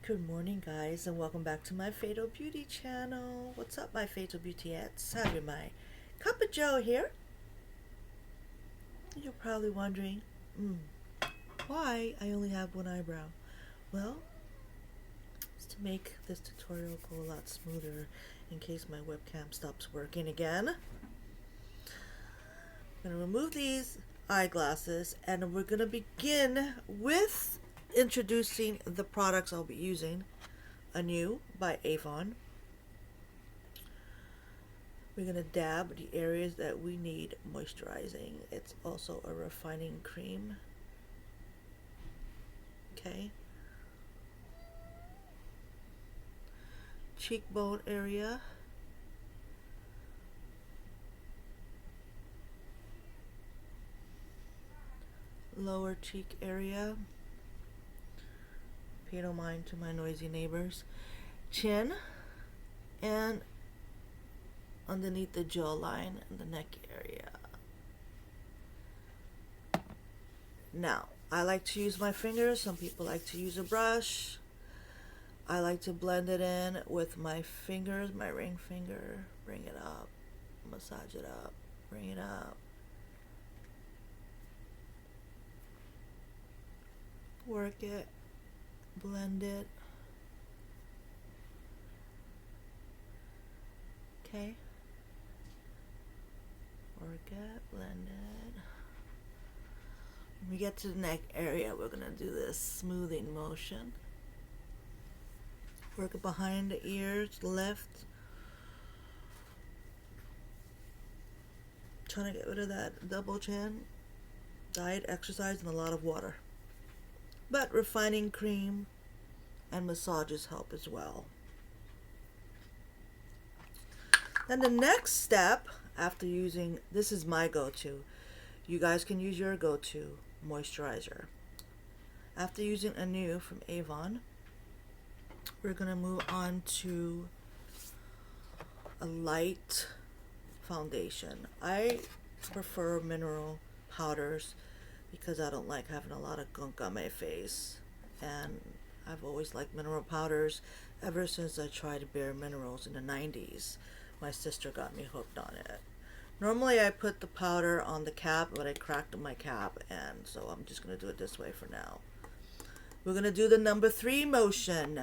Good morning, guys, and welcome back to my Fatal Beauty channel. What's up, my Fatal Beautiettes? Having my cup of joe here. You're probably wondering, why I only have one eyebrow. Well, it's to make this tutorial go a lot smoother in case my webcam stops working again. I'm going to remove these eyeglasses and we're going to begin with introducing the products I'll be using. Anew by Avon. We're going to dab the areas that we need moisturizing. It's also a refining cream. Okay. Cheekbone area. Lower cheek area. Pay no mind to my noisy neighbors. Chin and underneath the jawline and the neck area. Now, I like to use my fingers. Some people like to use a brush. I like to blend it in with my fingers, my ring finger. Bring it up, massage it up, bring it up. Work it. Blend it. Okay. Work it, blend it. When we get to the neck area, we're going to do this smoothing motion. Work it behind the ears, left. Trying to get rid of that double chin. Diet, exercise, and a lot of water. But refining cream and massages help as well. Then the next step after using, this is my go-to. You guys can use your go-to moisturizer. After using Anew from Avon, we're going to move on to a light foundation. I prefer mineral powders because I don't like having a lot of gunk on my face, and I've always liked mineral powders ever since I tried Bare Minerals in the 90s. My sister got me hooked on it. Normally I put the powder on the cap, but I cracked my cap, and so I'm just going to do it this way for now. We're going to do the number 3 motion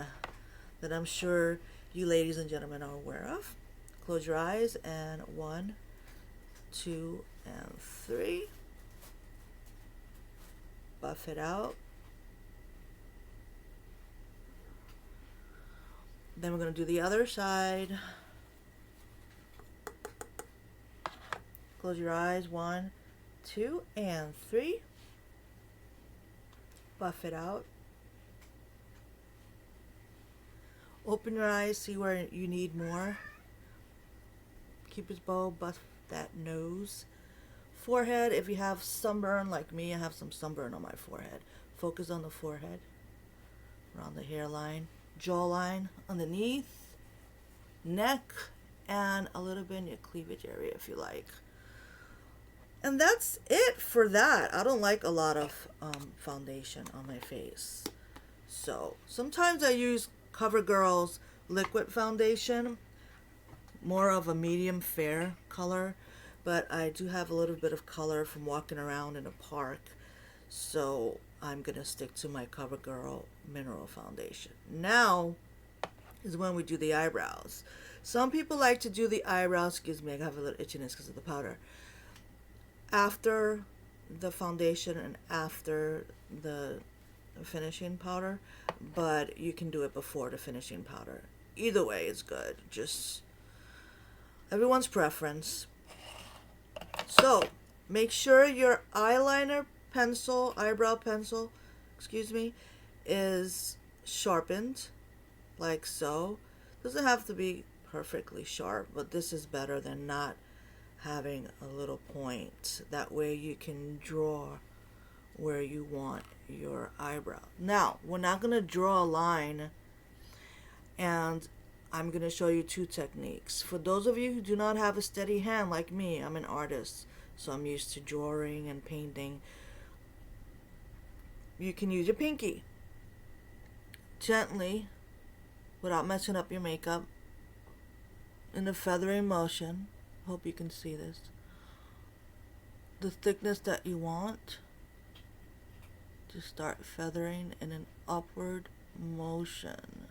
that I'm sure you ladies and gentlemen are aware of. Close your eyes, and 1, 2, and 3. Buff it out. Then we're going to do the other side. Close your eyes. 1, 2, and 3. Buff it out. Open your eyes. See where you need more. Cupid's bow. Buff that nose. Forehead, if you have sunburn like me, I have some sunburn on my forehead. Focus on the forehead, around the hairline, jawline, underneath, neck, and a little bit in your cleavage area if you like. And that's it for that. I don't like a lot of foundation on my face. So sometimes I use Covergirl's liquid foundation, more of a medium fair color. But I do have a little bit of color from walking around in a park, so I'm going to stick to my Covergirl Mineral Foundation. Now is when we do the eyebrows. Some people like to do the eyebrows, excuse me, I have a little itchiness because of the powder, after the foundation and after the finishing powder, but you can do it before the finishing powder. Either way is good, just everyone's preference. So, make sure your eyeliner pencil, eyebrow pencil, is sharpened, like so. Doesn't have to be perfectly sharp, but this is better than not having a little point. That way you can draw where you want your eyebrow. Now, we're not going to draw a line, and I'm going to show you 2 techniques. For those of you who do not have a steady hand like me, I'm an artist, so I'm used to drawing and painting. You can use your pinky. Gently without messing up your makeup in a feathering motion. Hope you can see this. The thickness that you want. Just start feathering in an upward motion.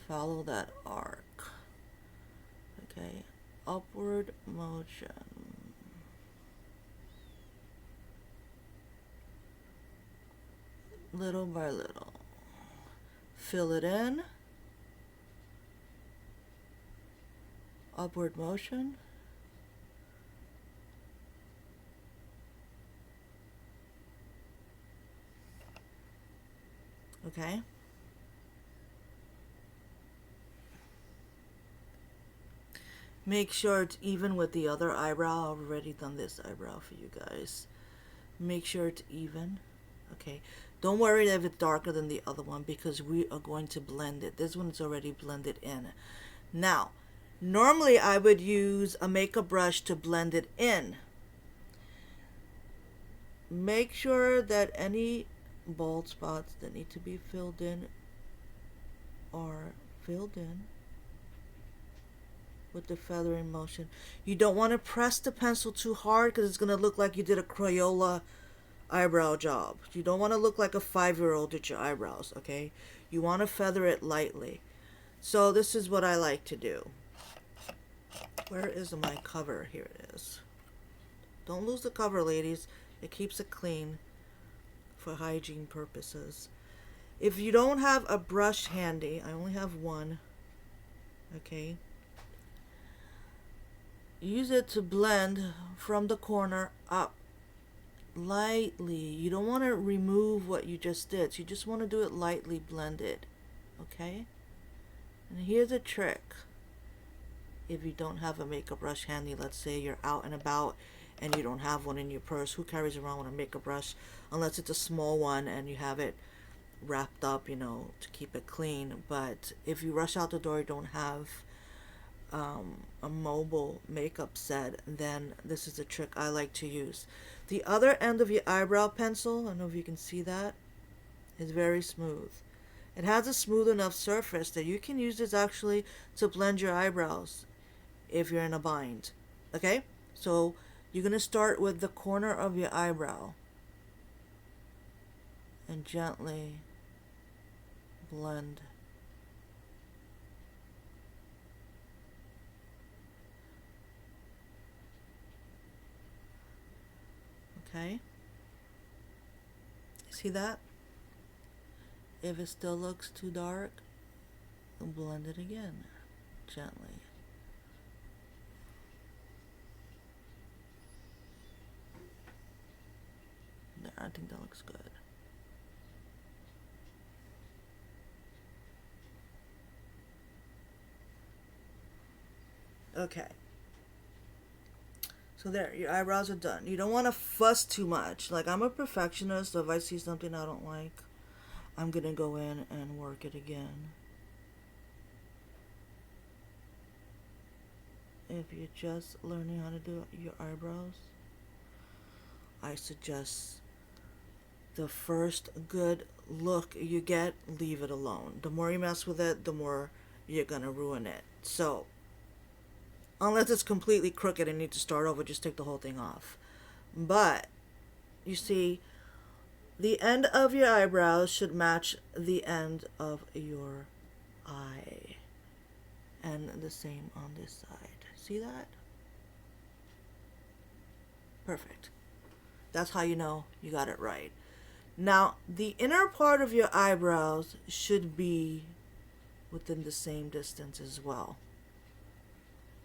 Follow that arc. Okay, upward motion. Little by little. Fill it in. Upward motion. Okay. Make sure it's even with the other eyebrow. I've already done this eyebrow for you guys. Make sure it's even. Okay. Don't worry if it's darker than the other one because we are going to blend it. This one's already blended in. Now, normally I would use a makeup brush to blend it in. Make sure that any bald spots that need to be filled in are filled in with the feathering motion. You don't want to press the pencil too hard because it's going to look like you did a Crayola eyebrow job. You don't want to look like a 5-year-old did your eyebrows, okay? You want to feather it lightly. So this is what I like to do. Where is my cover? Here it is. Don't lose the cover, ladies. It keeps it clean for hygiene purposes. If you don't have a brush handy, I only have one, okay? Use it to blend from the corner up lightly. You don't want to remove what you just did. So you just want to do it lightly blended, okay? And here's a trick. If you don't have a makeup brush handy, let's say you're out and about and you don't have one in your purse, who carries around with a makeup brush unless it's a small one and you have it wrapped up, you know, to keep it clean. But if you rush out the door, you don't have a mobile makeup set, then this is a trick I like to use. The other end of your eyebrow pencil, I don't know if you can see that, is very smooth. It has a smooth enough surface that you can use this actually to blend your eyebrows if you're in a bind. Okay? So you're going to start with the corner of your eyebrow and gently blend. Okay? See that? If it still looks too dark, blend it again, gently. There, I think that looks good. Okay. So there, your eyebrows are done. You don't want to fuss too much. Like, I'm a perfectionist, so if I see something I don't like, I'm going to go in and work it again. If you're just learning how to do your eyebrows, I suggest the first good look you get, leave it alone. The more you mess with it, the more you're going to ruin it. So, unless it's completely crooked and need to start over, just take the whole thing off. But, you see, the end of your eyebrows should match the end of your eye. And the same on this side. See that? Perfect. That's how you know you got it right. Now, the inner part of your eyebrows should be within the same distance as well.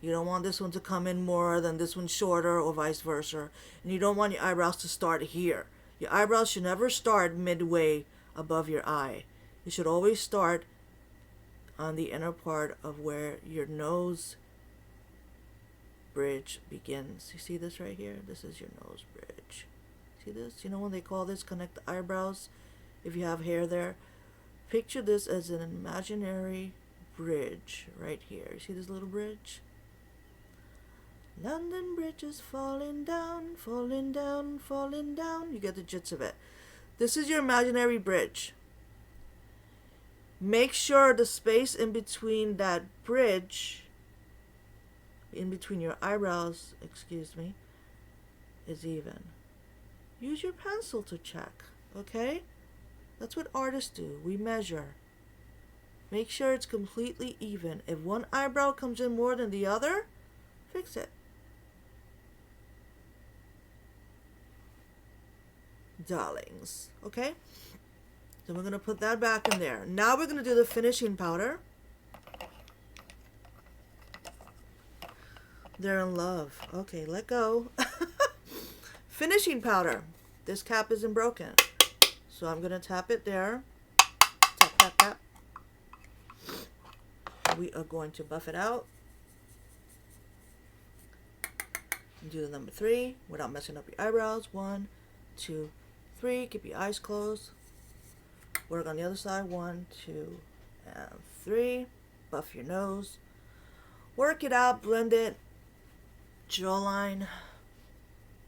You don't want this one to come in more than this one shorter or vice versa. And you don't want your eyebrows to start here. Your eyebrows should never start midway above your eye. You should always start on the inner part of where your nose bridge begins. You see this right here? This is your nose bridge. See this? You know when they call this connect the eyebrows? If you have hair there, picture this as an imaginary bridge right here. You see this little bridge? London Bridge is falling down, falling down, falling down. You get the gist of it. This is your imaginary bridge. Make sure the space in between that bridge, in between your eyebrows, excuse me, is even. Use your pencil to check, okay? That's what artists do. We measure. Make sure it's completely even. If one eyebrow comes in more than the other, fix it. Darlings, okay? So we're going to put that back in there. Now we're going to do the finishing powder. They're in love. Okay, let go. Finishing powder. This cap isn't broken. So I'm going to tap it there. Tap, tap, tap. We are going to buff it out. Do the number 3 without messing up your eyebrows. 1, 2, 3. Keep your eyes closed. Work on the other side. 1, 2, and 3. Buff your nose. Work it out. Blend it. Jawline.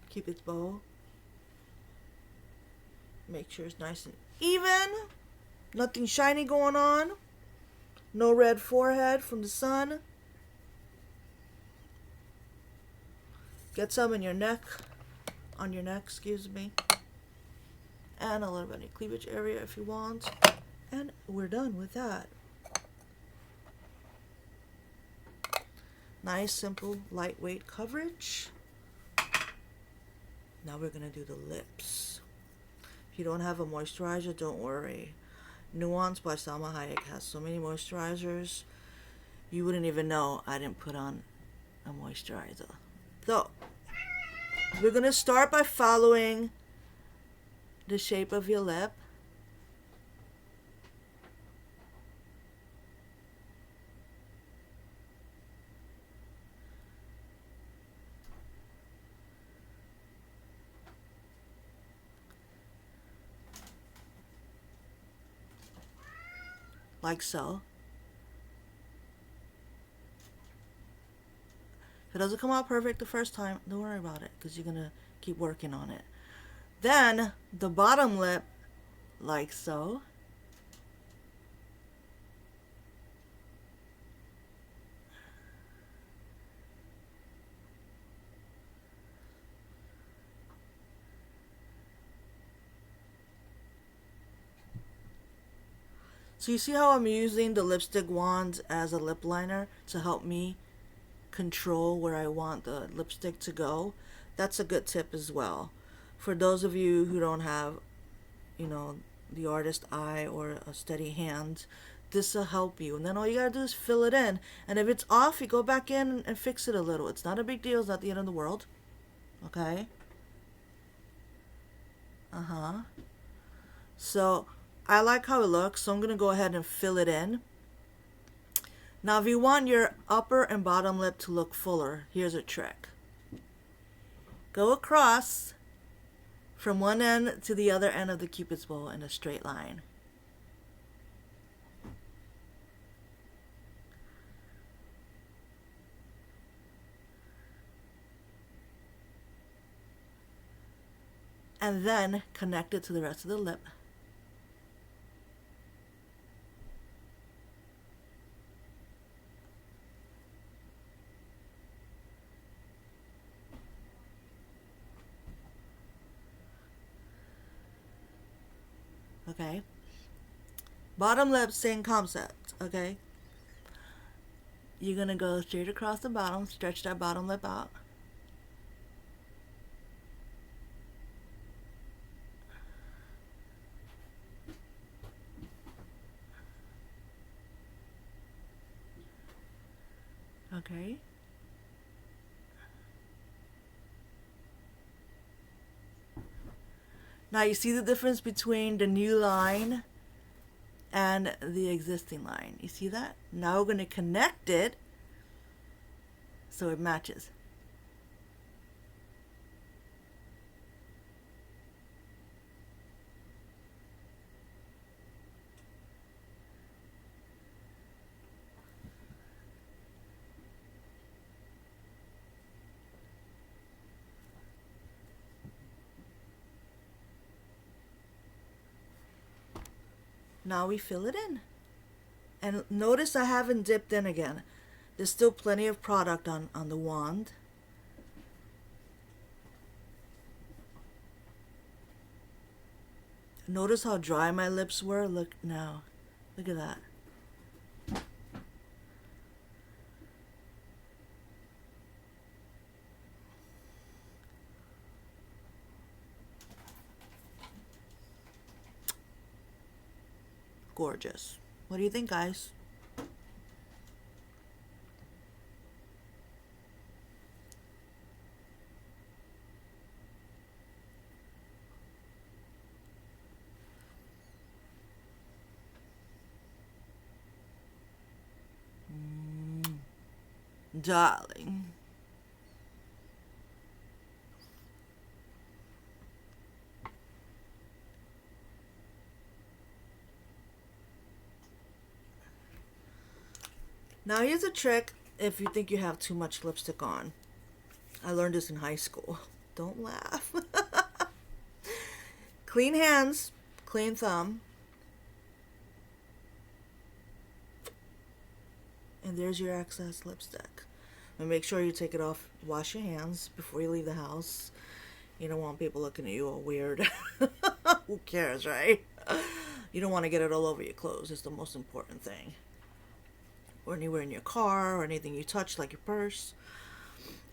Keep its bow. Make sure it's nice and even. Nothing shiny going on. No red forehead from the sun. Get some in your neck. On your neck, excuse me. And a little bit in your cleavage area if you want. And we're done with that. Nice, simple, lightweight coverage. Now we're going to do the lips. If you don't have a moisturizer, don't worry. Nuance by Salma Hayek has so many moisturizers. You wouldn't even know I didn't put on a moisturizer. So, we're going to start by following the shape of your lip. Like so. If it doesn't come out perfect the first time, don't worry about it, because you're going to keep working on it. Then, the bottom lip, like so. So you see how I'm using the lipstick wand as a lip liner to help me control where I want the lipstick to go? That's a good tip as well. For those of you who don't have, the artist eye or a steady hand, this will help you. And then all you gotta do is fill it in. And if it's off, you go back in and fix it a little. It's not a big deal. It's not the end of the world. Okay? So, I like how it looks, so I'm going to go ahead and fill it in. Now, if you want your upper and bottom lip to look fuller, here's a trick. Go across from one end to the other end of the Cupid's bow in a straight line. And then connect it to the rest of the lip. Okay. Bottom lip, same concept. Okay. You're going to go straight across the bottom, stretch that bottom lip out. Okay. Now you see the difference between the new line and the existing line. You see that? Now we're going to connect it so it matches. Now we fill it in. And notice I haven't dipped in again. There's still plenty of product on the wand. Notice how dry my lips were? Look now. Look at that. Gorgeous. What do you think, guys? Darling. Now here's a trick if you think you have too much lipstick on. I learned this in high school. Don't laugh. Clean hands, clean thumb. And there's your excess lipstick. And make sure you take it off, wash your hands before you leave the house. You don't want people looking at you all weird. Who cares, right? You don't want to get it all over your clothes. It's the most important thing. Or anywhere in your car or anything you touch, like your purse.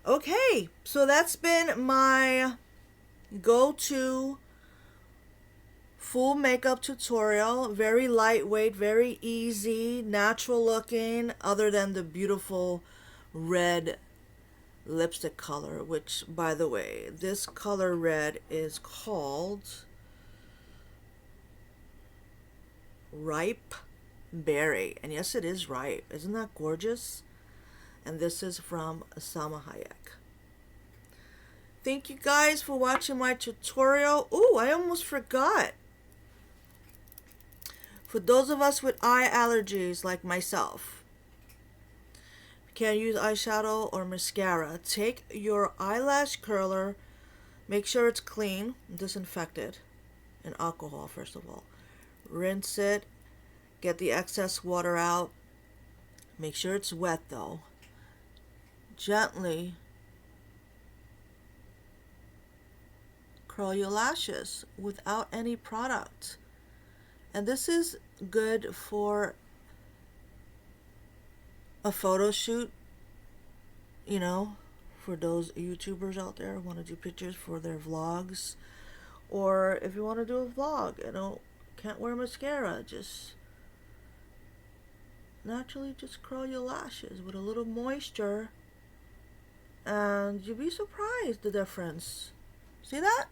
Okay, so that's been my go-to full makeup tutorial. Very lightweight, very easy, natural looking, other than the beautiful red lipstick color, which, by the way, this color red is called Ripe Berry. And yes, it is ripe. Isn't that gorgeous? And this is from Salma Hayek. Thank you guys for watching my tutorial. Oh, I almost forgot. For those of us with eye allergies like myself, can't use eyeshadow or mascara, take your eyelash curler, make sure it's clean, disinfected in alcohol first of all. Rinse it, get the excess water out. Make sure it's wet though. Gently curl your lashes without any product. And this is good for a photo shoot, you know, for those YouTubers out there who want to do pictures for their vlogs. Or if you want to do a vlog, you know, can't wear mascara, just naturally just curl your lashes with a little moisture and you'll be surprised the difference. See that?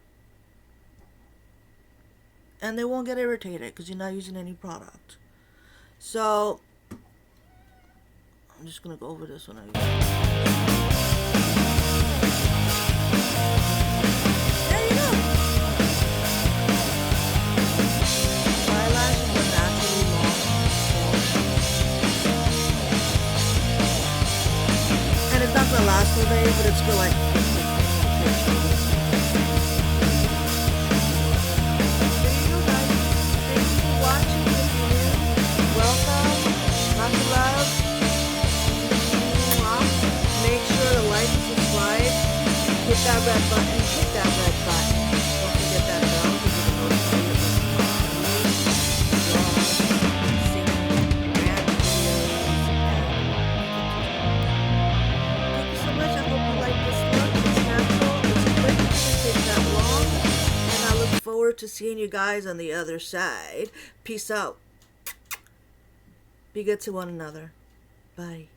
And they won't get irritated because you're not using any product. So I'm just gonna go over this one again. There you go. My eyelashes are naturally long, and it's not gonna last all day, but it's for like hit that red button, hit that red button. Don't forget that bell because you're going to notify you Thank you so much. I hope you like this look. It's natural, it's quick, it doesn't take that long. And I look forward to seeing you guys on the other side. Peace out. Be good to one another. Bye.